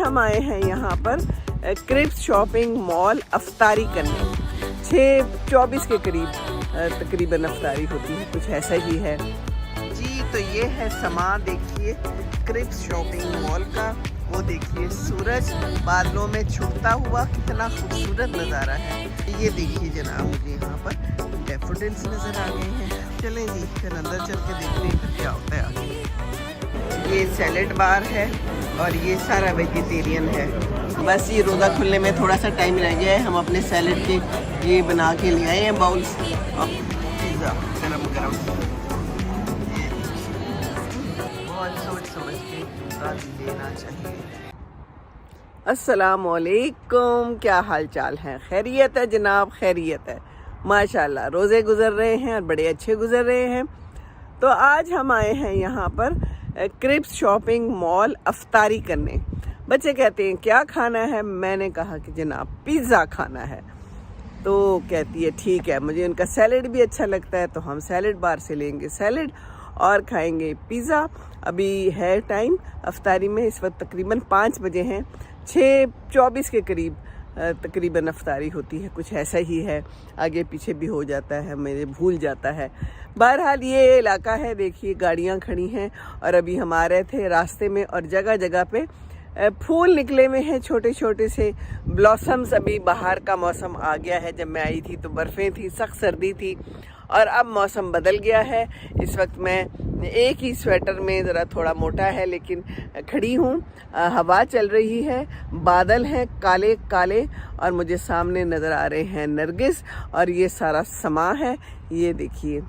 हम आए हैं यहाँ पर क्रिप्स शॉपिंग मॉल अफ्तारी करने। 6:24 के करीब तकरीबन अफ्तारी होती है, कुछ ऐसा ही है जी। तो ये है समा, देखिए क्रिप्स शॉपिंग मॉल का। वो देखिए सूरज बादलों में छुपता हुआ, कितना खूबसूरत नज़ारा है। ये देखिए जनाब, मुझे यहाँ पर डैफोडिल्स नज़र आ गए हैं। चलें जी, फिर अंदर चल के देखते हैं फिर क्या होता है आगे। ये सैलेड बार है और ये सारा वेजिटेरियन है। बस ये रोज़ा खुलने में थोड़ा सा टाइम रह गया है। हम अपने सैलेड के ये बना के ले आए हैं बाउल्स। पिज़्ज़ा गरम गरम, बहुत सोच समझ के लेना चाहिए। अस्सलाम वालेकुम, क्या हाल चाल है? खैरियत है जनाब, खैरियत है माशाल्लाह। रोज़े गुजर रहे हैं और बड़े अच्छे गुजर रहे हैं। तो आज हम आए हैं यहाँ पर क्रिप्स शॉपिंग मॉल अफ्तारी करने। बच्चे कहते हैं क्या खाना है? मैंने कहा कि जनाब पिज़्ज़ा खाना है। तो कहती है ठीक है, मुझे उनका सैलेड भी अच्छा लगता है, तो हम सैलेड बार से लेंगे सैलेड और खाएंगे पिज़्ज़ा। अभी है टाइम अफ्तारी में, इस वक्त तकरीबन 5 बजे हैं। 6:24 के करीब तकरीबन अफ्तारी होती है, कुछ ऐसा ही है। आगे पीछे भी हो जाता है, मेरे भूल जाता है। बहरहाल ये इलाका है, देखिए गाड़ियाँ खड़ी हैं और अभी हम आ रहे थे रास्ते में और जगह जगह पे फूल निकले हुए हैं, छोटे छोटे से ब्लॉसम्स। अभी बाहर का मौसम आ गया है। जब मैं आई थी तो बर्फ़ें थी, सख्त सर्दी थी और अब मौसम बदल गया है। इस वक्त मैं एक ही स्वेटर में, ज़रा थोड़ा मोटा है लेकिन खड़ी हूँ। हवा चल रही है, बादल हैं काले काले और मुझे सामने नज़र आ रहे हैं नरगिस और ये सारा समा है। ये देखिए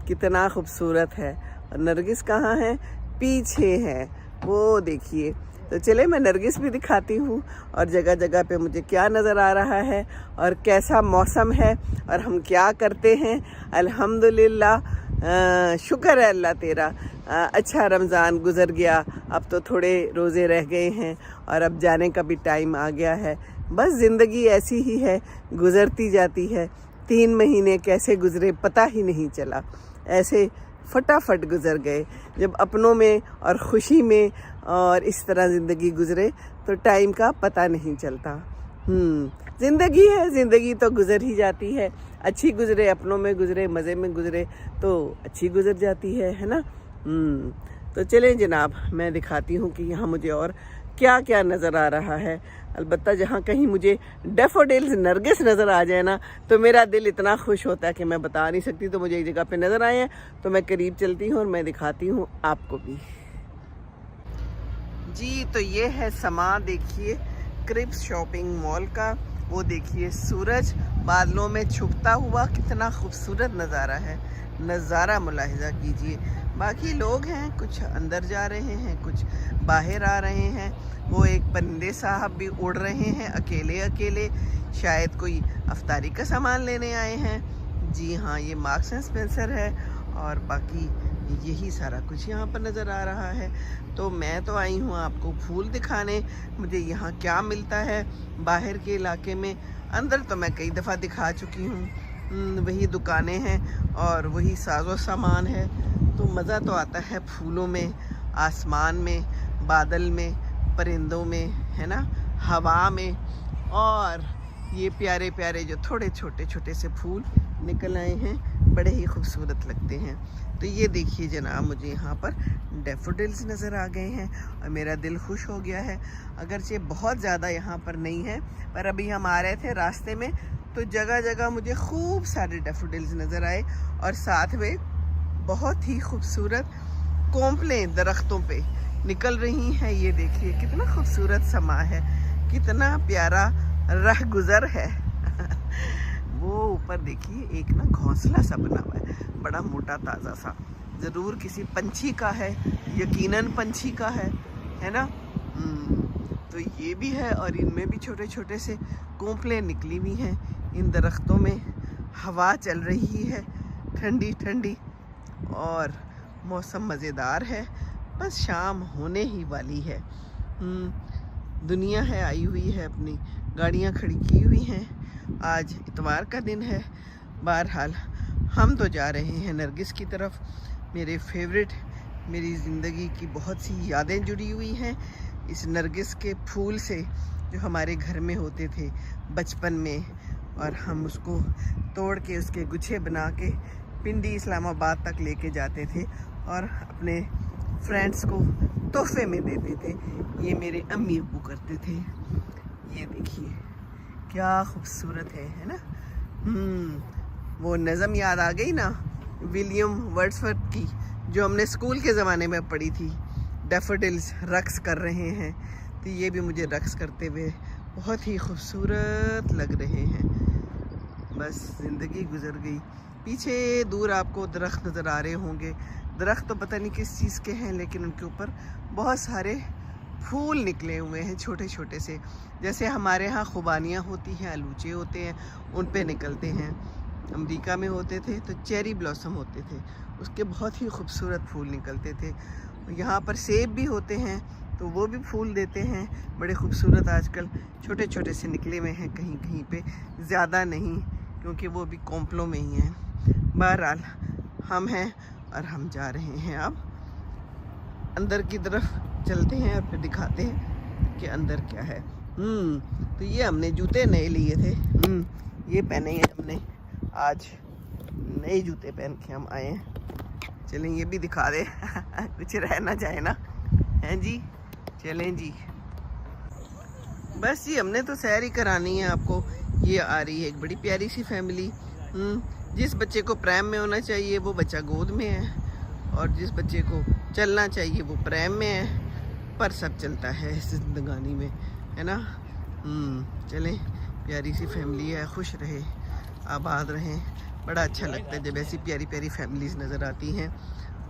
कितना खूबसूरत है। और नरगिस कहाँ है? पीछे है, वो देखिए। तो चले मैं नरगिस भी दिखाती हूँ और जगह जगह पे मुझे क्या नज़र आ रहा है और कैसा मौसम है और हम क्या करते हैं। अल्हम्दुलिल्लाह, शुक्र है अल्लाह तेरा। अच्छा रमज़ान गुज़र गया, अब तो थोड़े रोज़े रह गए हैं और अब जाने का भी टाइम आ गया है। बस ज़िंदगी ऐसी ही है, गुज़रती जाती है। 3 महीने कैसे गुज़रे पता ही नहीं चला, ऐसे फटाफट गुज़र गए। जब अपनों में और ख़ुशी में और इस तरह ज़िंदगी गुज़रे तो टाइम का पता नहीं चलता। ज़िंदगी है, ज़िंदगी तो गुज़र ही जाती है। अच्छी गुज़रे, अपनों में गुज़रे, मज़े में गुज़रे तो अच्छी गुज़र जाती है ना। तो चलें जनाब, मैं दिखाती हूँ कि यहाँ मुझे और क्या क्या नज़र आ रहा है। अलबत्ता जहाँ कहीं मुझे डैफोडिल्स नरगिस नज़र आ जाए ना तो मेरा दिल इतना खुश होता है कि मैं बता नहीं सकती। तो मुझे एक जगह पे नज़र आए हैं तो मैं करीब चलती हूँ और मैं दिखाती हूँ आपको भी जी। तो ये है समा, देखिए क्रिप्स शॉपिंग मॉल का। वो देखिए सूरज बादलों में छुपता हुआ, कितना खूबसूरत नज़ारा है। नज़ारा मुलाहिज़ा कीजिए। बाकी लोग हैं, कुछ अंदर जा रहे हैं, कुछ बाहर आ रहे हैं। वो एक परिंदे साहब भी उड़ रहे हैं अकेले अकेले, शायद कोई अफ्तारी का सामान लेने आए हैं। जी हाँ, ये मार्क्स एंड स्पेंसर है और बाकी यही सारा कुछ यहाँ पर नज़र आ रहा है। तो मैं तो आई हूँ आपको फूल दिखाने, मुझे यहाँ क्या मिलता है बाहर के इलाके में। अंदर तो मैं कई दफ़ा दिखा चुकी हूँ, वही दुकानें हैं और वही साजो सामान है। तो मज़ा तो आता है फूलों में, आसमान में, बादल में, परिंदों में, है ना, हवा में। और ये प्यारे प्यारे जो थोड़े छोटे छोटे से फूल निकल आए हैं, बड़े ही खूबसूरत लगते हैं। तो ये देखिए जनाब, मुझे यहाँ पर डैफोडिल्स नज़र आ गए हैं और मेरा दिल खुश हो गया है। अगरचे बहुत ज़्यादा यहाँ पर नहीं है, पर अभी हम आ रहे थे रास्ते में तो जगह जगह मुझे खूब सारे डैफोडिल्स नज़र आए और साथ में बहुत ही खूबसूरत कोंपलें दरख्तों पे निकल रही हैं। ये देखिए कितना खूबसूरत समा है, कितना प्यारा राह गुज़र है। वो ऊपर देखिए एक ना घोंसला सा बना हुआ है, बड़ा मोटा ताज़ा सा, ज़रूर किसी पंछी का है, यकीनन पंछी का है ना। तो ये भी है और इनमें भी छोटे छोटे से कोंपलें निकली हुई हैं। इन दरख्तों में हवा चल रही है ठंडी ठंडी और मौसम मज़ेदार है। बस शाम होने ही वाली है। दुनिया है आई हुई है, अपनी गाड़ियाँ खड़ी की हुई हैं। आज इतवार का दिन है। बहरहाल हम तो जा रहे हैं नरगिस की तरफ। मेरे फेवरेट, मेरी ज़िंदगी की बहुत सी यादें जुड़ी हुई हैं इस नरगिस के फूल से जो हमारे घर में होते थे बचपन में, और हम उसको तोड़ के उसके गुच्छे बना के पिंडी इस्लामाबाद तक लेके जाते थे और अपने फ्रेंड्स को तोहफे में देते थे। ये मेरे अम्मी अब्बू करते थे। ये देखिए क्या खूबसूरत है ना। वो नज़म याद आ गई ना विलियम वर्ड्सवर्थ की, जो हमने स्कूल के ज़माने में पढ़ी थी, डैफोडिल्स रक्स कर रहे हैं। तो ये भी मुझे रक्स करते हुए बहुत ही खूबसूरत लग रहे हैं। बस ज़िंदगी गुजर गई। पीछे दूर आपको दरख्त नज़र आ रहे होंगे। दरख्त तो पता नहीं किस चीज़ के हैं, लेकिन उनके ऊपर बहुत सारे फूल निकले हुए हैं छोटे छोटे से, जैसे हमारे यहाँ खुबानियाँ होती हैं, आलूचे होते हैं, उन पे निकलते हैं। अमेरिका में होते थे तो चेरी ब्लॉसम होते थे, उसके बहुत ही खूबसूरत फूल निकलते थे। यहाँ पर सेब भी होते हैं तो वो भी फूल देते हैं, बड़े खूबसूरत। आजकल छोटे छोटे से निकले हुए हैं, कहीं कहीं पे, ज़्यादा नहीं, क्योंकि वो भी कॉम्पलों में ही हैं। बहरहाल हम हैं और हम जा रहे हैं अब अंदर की तरफ, चलते हैं और फिर दिखाते हैं कि अंदर क्या है। तो ये हमने जूते नए लिए थे, ये पहने हैं हमने आज, नए जूते पहन के हम आए हैं। चलें ये भी दिखा दे कुछ रह ना जाए ना, हैं जी। चलें जी, बस जी हमने तो सैर ही करानी है आपको। ये आ रही है एक बड़ी प्यारी सी फैमिली। जिस बच्चे को प्रैम में होना चाहिए वो बच्चा गोद में है, और जिस बच्चे को चलना चाहिए वो प्रैम में है, पर सब चलता है इस जिंदगानी में, है ना। चलें, प्यारी सी फैमिली है, खुश रहे, आबाद रहें। बड़ा अच्छा लगता है जब ऐसी प्यारी प्यारी फैमिलीज़ नज़र आती हैं।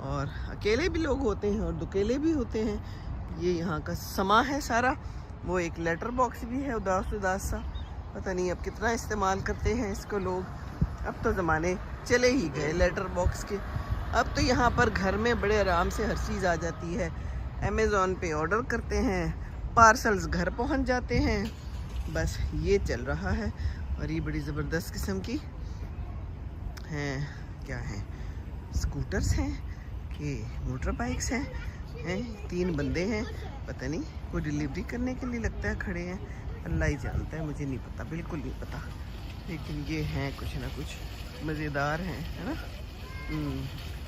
और अकेले भी लोग होते हैं और दुकेले भी होते हैं। ये यहाँ का समा है सारा। वो एक लेटर बॉक्स भी है उदास उदास सा, पता नहीं अब कितना इस्तेमाल करते हैं इसको लोग। अब तो ज़माने चले ही गए लेटर बॉक्स के। अब तो यहाँ पर घर में बड़े आराम से हर चीज़ आ जाती है। अमेज़ॉन पे ऑर्डर करते हैं, पार्सल्स घर पहुँच जाते हैं। बस ये चल रहा है। और ये बड़ी ज़बरदस्त किस्म की हैं, क्या हैं, स्कूटर्स हैं कि मोटर बाइक्स हैं। 3 बंदे हैं, पता नहीं वो डिलीवरी करने के लिए लगता है खड़े हैं, अल्लाह ही जानता है, मुझे नहीं पता, बिल्कुल नहीं पता। लेकिन ये हैं कुछ ना कुछ मज़ेदार हैं, है ना।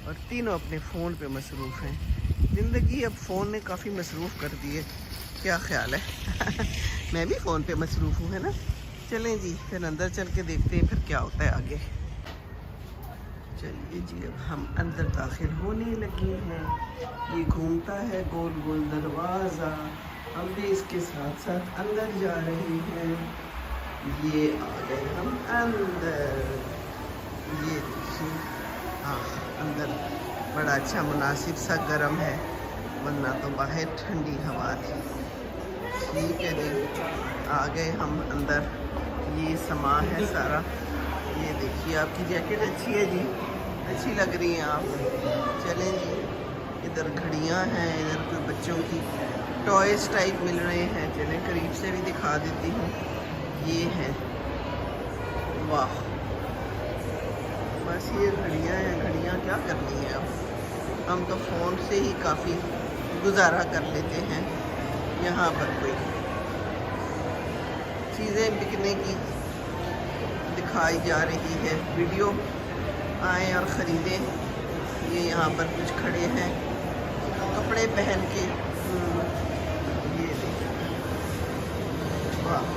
और तीनों अपने फ़ोन पे मसरूफ़ हैं। ज़िंदगी अब फ़ोन ने काफ़ी मसरूफ़ कर दी है, क्या ख्याल है मैं भी फ़ोन पे मसरूफ़ हूँ, है ना। चलें जी, फिर अंदर चल के देखते हैं फिर क्या होता है आगे। चलिए जी, अब हम अंदर दाखिल होने लगे हैं। ये घूमता है गोल गोल दरवाज़ा, हम भी इसके साथ साथ अंदर जा रहे हैं। ये आ गए हम अंदर। ये देखिए, हाँ अंदर बड़ा अच्छा मुनासिब सा गर्म है, वरना तो बाहर ठंडी हवा थी। ठीक है जी, आ गए हम अंदर। ये सामान है सारा। ये देखिए, आपकी जैकेट अच्छी है जी, अच्छी लग रही हैं आप। चलें जी, इधर घड़ियाँ हैं, इधर कोई बच्चों की टॉयज टाइप मिल रहे हैं। चलें करीब से भी दिखा देती हूँ। ये हैं, वाह, बस ये घड़ियाँ हैं। घड़ियाँ क्या करनी है अब, हम तो फ़ोन से ही काफ़ी गुजारा कर लेते हैं। यहाँ पर कोई चीज़ें बिकने की दिखाई जा रही है, वीडियो आएँ और ख़रीदें। ये यहाँ पर कुछ खड़े हैं कपड़े पहन के। ये वाह,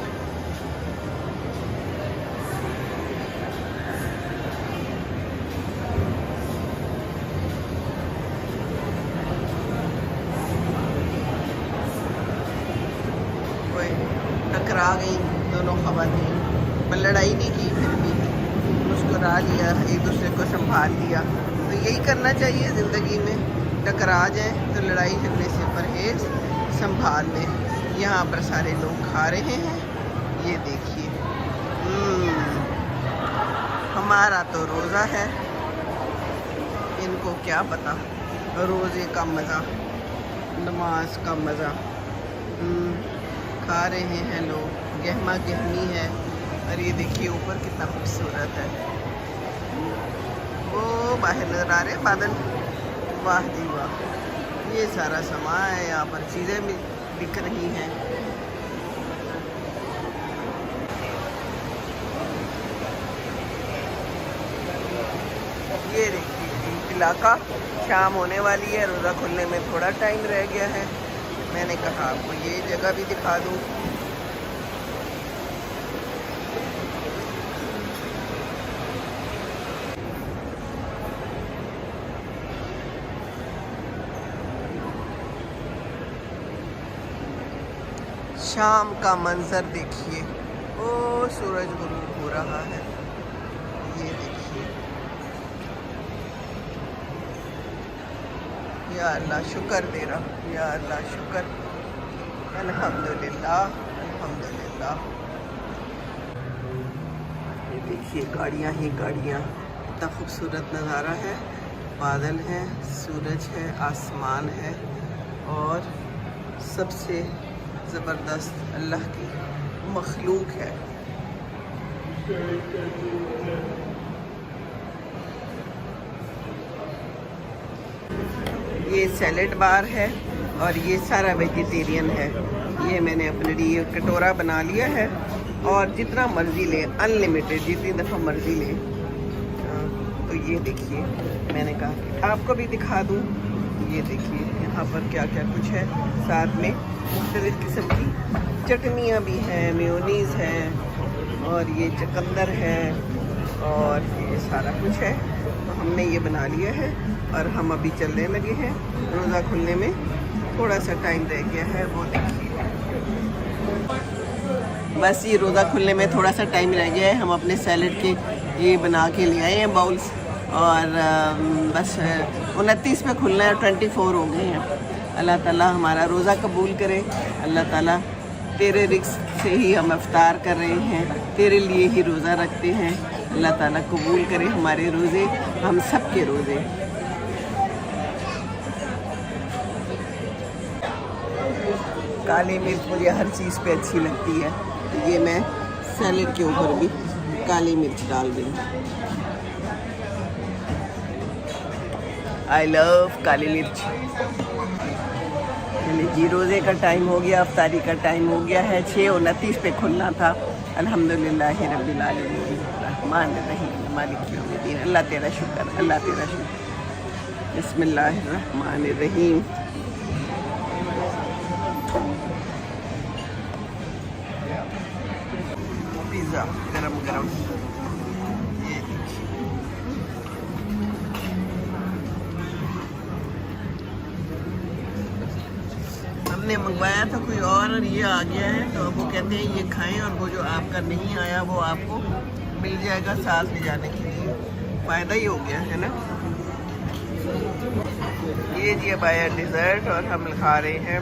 टकरा गई दोनों ख़वातीन, पर लड़ाई नहीं की, फिर भी मुस्कुरा लिया, एक दूसरे को संभाल लिया। तो यही करना चाहिए ज़िंदगी में, टकरा जाए तो लड़ाई झगड़े से परहेज़, संभाल लें। यहाँ पर सारे लोग खा रहे हैं, ये देखिए। हमारा तो रोज़ा है, इनको क्या पता रोज़े का मज़ा, नमाज का मज़ा। खा रहे हैं लोग, गहमा गहमी है। और ये देखिए ऊपर कितना खूबसूरत है, वो बाहर नज़र आ रहे हैं बादल, वाह जी वाह। ये सारा सामान है, यहाँ पर चीज़ें दिख रही हैं। ये देखिए इलाका शाम होने वाली है, रोज़ा खुलने में थोड़ा टाइम रह गया है। मैंने कहा आपको ये जगह भी दिखा दूँ। शाम का मंजर देखिए, ओ सूरज गुरूब हो रहा है। ये देखिए, या अल्लाह शुक्र दे रहा, या अल्लाह शुक्र, अल्हम्दुलिल्लाह अल्हम्दुलिल्लाह। ये देखिए गाड़ियाँ ही गाड़ियाँ, इतना खूबसूरत नज़ारा है। बादल है, सूरज है, आसमान है और सबसे ज़बरदस्त अल्लाह की मखलूक है। ये सैलेड बार है और ये सारा वेजिटेरियन है। ये मैंने अपने लिए कटोरा बना लिया है और जितना मर्ज़ी ले, अनलिमिटेड, जितनी दफ़ा मर्ज़ी ले। तो ये देखिए, मैंने कहा कि आपको भी दिखा दूँ। ये देखिए यहाँ पर क्या क्या कुछ है, साथ में मुख्तलिफ़ किस्म की चटनियाँ भी हैं, मेयोनीज़ है और ये चकंदर है और ये सारा कुछ है। तो हमने ये बना लिया है और हम अभी चलने लगे हैं। रोज़ा खुलने में थोड़ा सा टाइम रह गया है, वो देखिए। बस ये रोज़ा खुलने में थोड़ा सा टाइम रह गया है। हम अपने सैलेड के ये बना के ले आए हैं बाउल्स और बस 29 पे खुलना है, 24 हो गए हैं। अल्लाह ताला हमारा रोज़ा कबूल करे। अल्लाह ताला तेरे रिज़्क़ से ही हम इफ्तार कर रहे हैं, तेरे लिए ही रोज़ा रखते हैं। अल्लाह ताला कबूल करे हमारे रोज़े, हम सब के रोज़े। काली मिर्च मुझे हर चीज़ पे अच्छी लगती है, तो ये मैं सैलेड के ऊपर भी काली मिर्च डाल दूँ। आई लव काली मिर्च। जी रोज़े का टाइम हो गया, अफ्तारी का टाइम हो गया है। 6:29 पे खुलना था। अल्हम्दुलिल्लाह रब्बिल आलमीन रहमान रहीम मालिक यौमिद्दीन। अल्लाह तेरा शुक्र, अल्लाह तेरा शुक्र। बिस्मिल्लाहिर रहमानिर रहीम। पिज़्ज़ा गरम गरम, ये हमने मंगवाया था कोई और ये आ गया है। तो अब वो कहते हैं ये खाएं और वो जो आपका नहीं आया वो आपको मिल जाएगा साथ ले जाने के लिए। फ़ायदा ही हो गया है ना। ये जी अब आया डिज़र्ट और हम खा रहे हैं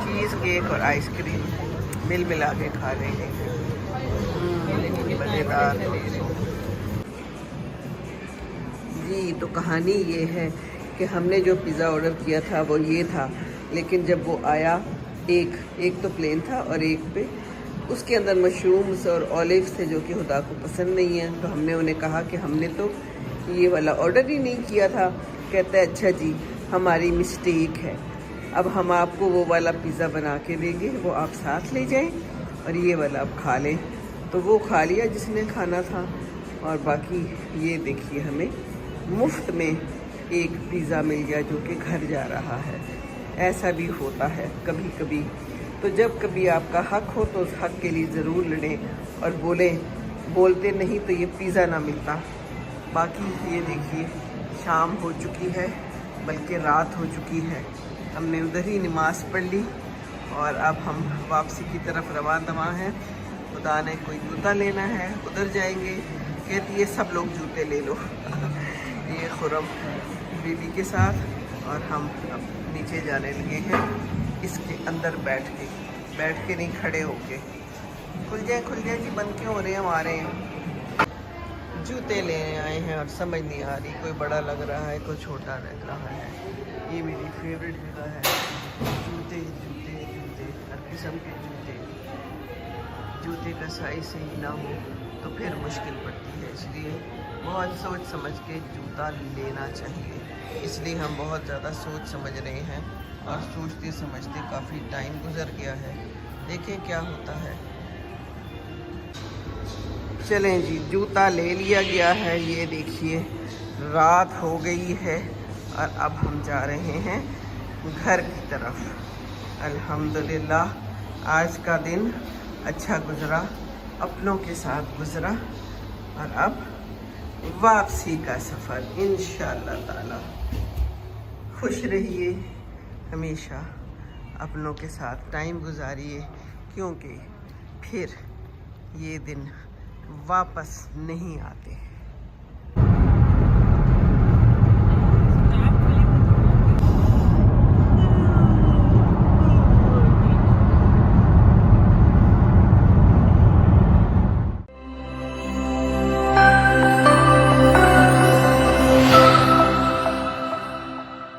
चीज़ केक और आइसक्रीम, मिल मिला के खा रहे हैं। मज़ेदार जी। तो कहानी ये है कि हमने जो पिज़्ज़ा ऑर्डर किया था वो ये था, लेकिन जब वो आया एक तो प्लेन था और एक पे उसके अंदर मशरूम्स और ऑलिव्स थे जो कि खुदा को पसंद नहीं है। तो हमने उन्हें कहा कि हमने तो ये वाला ऑर्डर ही नहीं किया था। कहता है अच्छा जी हमारी मिस्टेक है, अब हम आपको वो वाला पिज़्ज़ा बना के देंगे, वो आप साथ ले जाएं और ये वाला आप खा लें। तो वो खा लिया जिसने खाना था और बाकी ये देखिए हमें मुफ्त में एक पिज़्ज़ा मिल गया जो कि घर जा रहा है। ऐसा भी होता है कभी कभी। तो जब कभी आपका हक हो तो उस हक के लिए ज़रूर लड़ें और बोलते नहीं तो ये पिज़्ज़ा ना मिलता। बाकी ये देखिए शाम हो चुकी है, बल्कि रात हो चुकी है। हमने उधर ही नमाज़ पढ़ ली और अब हम वापसी की तरफ रवाना दवा हैं। खुदा ने कोई जूता लेना है, उधर जाएंगे। कहती है सब लोग जूते ले लो ये खुरम बीबी के साथ। और हम अब नीचे जाने लगे हैं इसके अंदर बैठ के नहीं खड़े होके। खुल जाए जी, बंद क्यों हो रहे हैं हमारे। जूते लेने आए हैं और समझ नहीं आ रही, कोई बड़ा लग रहा है कोई छोटा लग रहा है। ये मेरी फेवरेट जगह है। जूते हर किस्म के जूते का साइज सही ना हो तो फिर मुश्किल पड़ती है। इसलिए बहुत सोच समझ के जूता लेना चाहिए। इसलिए हम बहुत ज़्यादा सोच समझ रहे हैं और सोचते समझते काफ़ी टाइम गुजर गया है। देखें क्या होता है। चलें जी, जूता ले लिया गया है। ये देखिए रात हो गई है और अब हम जा रहे हैं घर की तरफ। अल्हम्दुलिल्लाह आज का दिन अच्छा गुजरा, अपनों के साथ गुजरा और अब वापसी का सफ़र इंशाअल्लाह ताला। खुश रहिए, हमेशा अपनों के साथ टाइम गुजारिए, क्योंकि फिर ये दिन वापस नहीं आते हैं।